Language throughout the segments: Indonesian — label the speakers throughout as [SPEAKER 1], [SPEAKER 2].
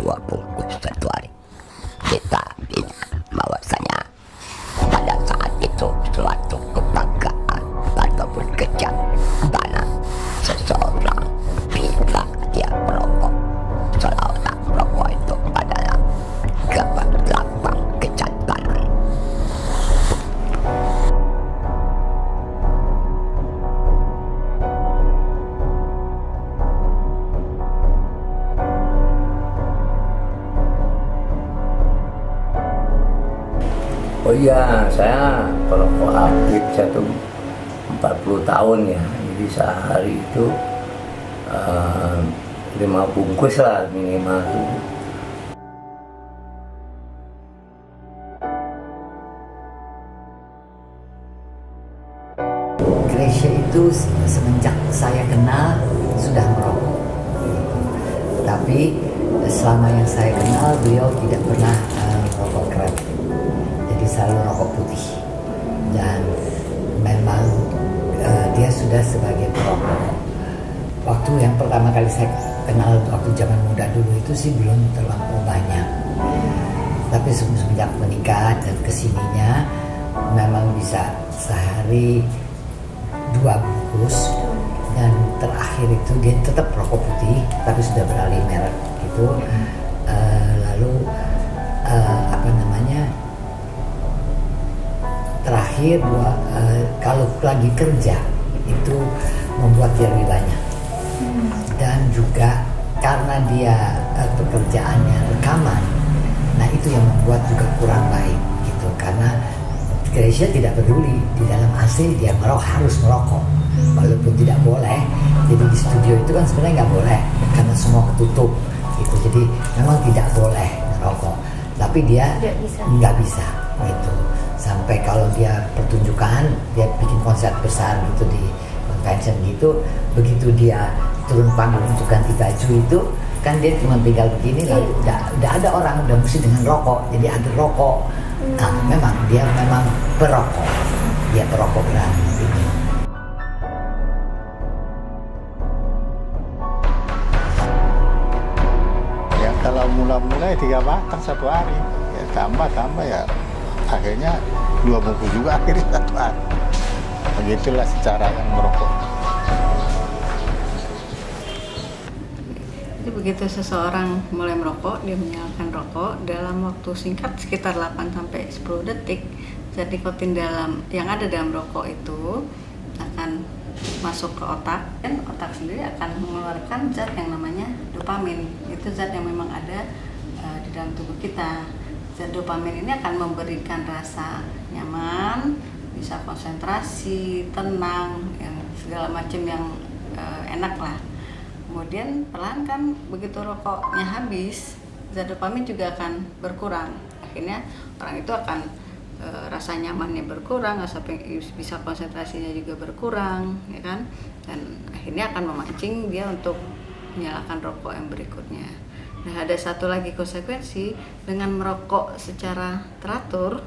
[SPEAKER 1] 2 bungkus satu hari. Kita ingat bahwasanya pada saat itu suatu kebanggaan ataupun kejanggalan seseorang bila dia merokok, seolah-olah merokok itu adalah gemerlapan kejantanan.
[SPEAKER 2] Oh iya, saya perokok aktif satu 40 tahun ya. Jadi sehari itu 5 bungkus lah minimal tuh.
[SPEAKER 3] Gracia itu semenjak saya kenal sudah merokok. Tapi selama yang saya kenal beliau tidak pernah merokok keras. Jadi selalu rokok putih. Dan memang dia sudah sebagai perokok. Waktu yang pertama kali saya kenal waktu zaman muda dulu itu sih belum terlampau banyak. Tapi semenjak menikah dan kesininya memang bisa sehari 2 bungkus, dan terakhir itu dia tetap rokok putih tapi sudah beralih merek gitu. Lalu terakhir kalau lagi kerja itu membuat dia lebih banyak, dan juga karena dia pekerjaannya rekaman, nah itu yang membuat juga kurang baik gitu. Karena Gracia tidak peduli di dalam AC dia harus merokok walaupun tidak boleh. Jadi di studio itu kan sebenarnya nggak boleh karena semua ketutup gitu. Jadi memang tidak boleh merokok, tapi dia nggak bisa gitu. Sampai kalau dia pertunjukan, dia bikin konser besar gitu di convention gitu, begitu dia turun panggung untuk ganti baju itu kan dia cuma tinggal begini, lalu udah ada orang udah mesti dengan rokok, jadi ada rokok. Nah, memang dia memang perokok, dia perokok berat gitu.
[SPEAKER 4] Ya kalau mula-mula 3 batang satu hari, ya tambah ya akhirnya 2 bungkus juga akhirnya satu hari. Begitulah secara yang merokok.
[SPEAKER 5] Jadi begitu seseorang mulai merokok, dia menyalakan rokok, dalam waktu singkat sekitar 8-10 detik, zat nikotin yang ada dalam rokok itu akan masuk ke otak, dan otak sendiri akan mengeluarkan zat yang namanya dopamin. Itu zat yang memang ada di dalam tubuh kita. Zat dopamin ini akan memberikan rasa nyaman, bisa konsentrasi, tenang, yang segala macam yang enak lah. Kemudian perlahan kan begitu rokoknya habis, zat dopamin juga akan berkurang. Akhirnya orang itu akan rasa nyamannya berkurang, rasa bisa konsentrasinya juga berkurang, ya kan? Dan akhirnya akan memancing dia untuk menyalakan rokok yang berikutnya. Nah, ada satu lagi konsekuensi dengan merokok secara teratur,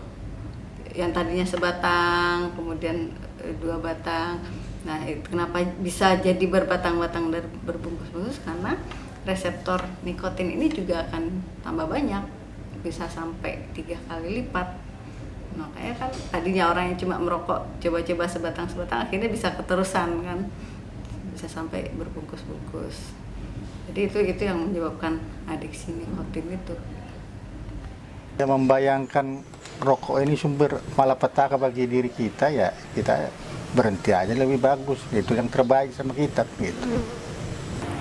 [SPEAKER 5] yang tadinya sebatang, kemudian 2 batang. Nah, itu kenapa bisa jadi berbatang-batang dan berbungkus-bungkus, karena reseptor nikotin ini juga akan tambah banyak, bisa sampai 3 kali lipat. Makanya kan tadinya orang yang cuma merokok coba-coba sebatang-sebatang, akhirnya bisa keterusan kan, bisa sampai berbungkus-bungkus. Jadi itu yang menyebabkan adiksi nikotin itu.
[SPEAKER 4] Ya, membayangkan rokok ini sumber malapetaka bagi diri kita, ya kita berhenti aja lebih bagus. Itu yang terbaik sama kita gitu.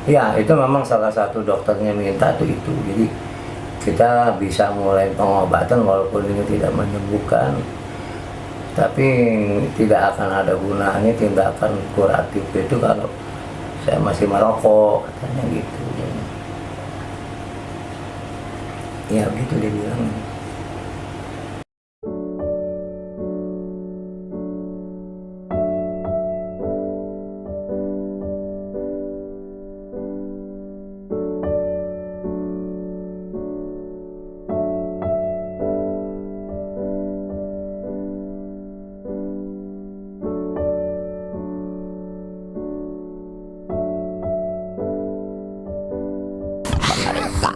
[SPEAKER 2] Ya, itu memang salah satu dokternya minta tuh itu. Jadi kita bisa mulai pengobatan walaupun ini tidak menyembuhkan, tapi tidak akan ada gunanya, tidak akan kuratif itu kalau saya masih merokok, katanya gitu. Ya begitu dia bilang.
[SPEAKER 1] Pemerintah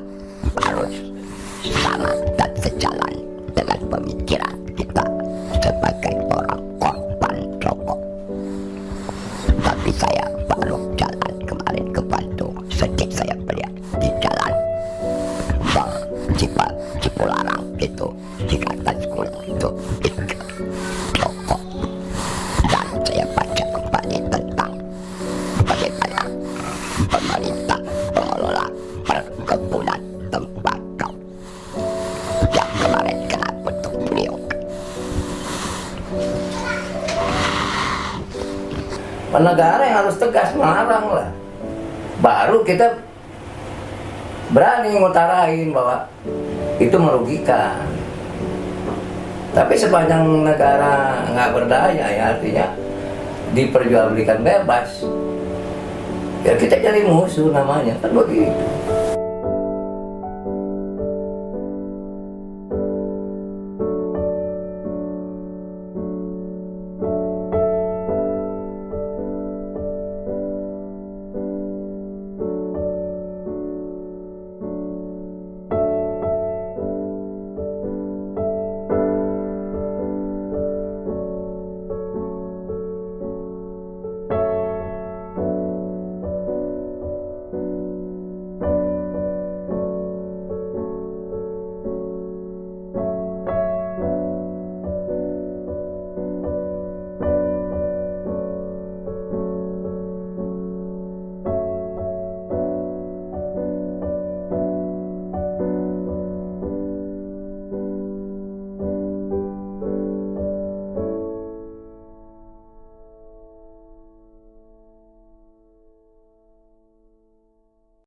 [SPEAKER 1] baru Cipularang itu dikatakan sekolah itu rokok. Dan saya baca kembali tentang bagaimana pemerintah pengelola perkebunan tembakau yang kemarin kena bentuk beliau.
[SPEAKER 2] Negara yang harus tegas melarang lah, baru kita berani ngutarain bahwa itu merugikan. Tapi sepanjang negara nggak berdaya, ya artinya diperjualbelikan bebas, ya kita jadi musuh namanya, kan begitu.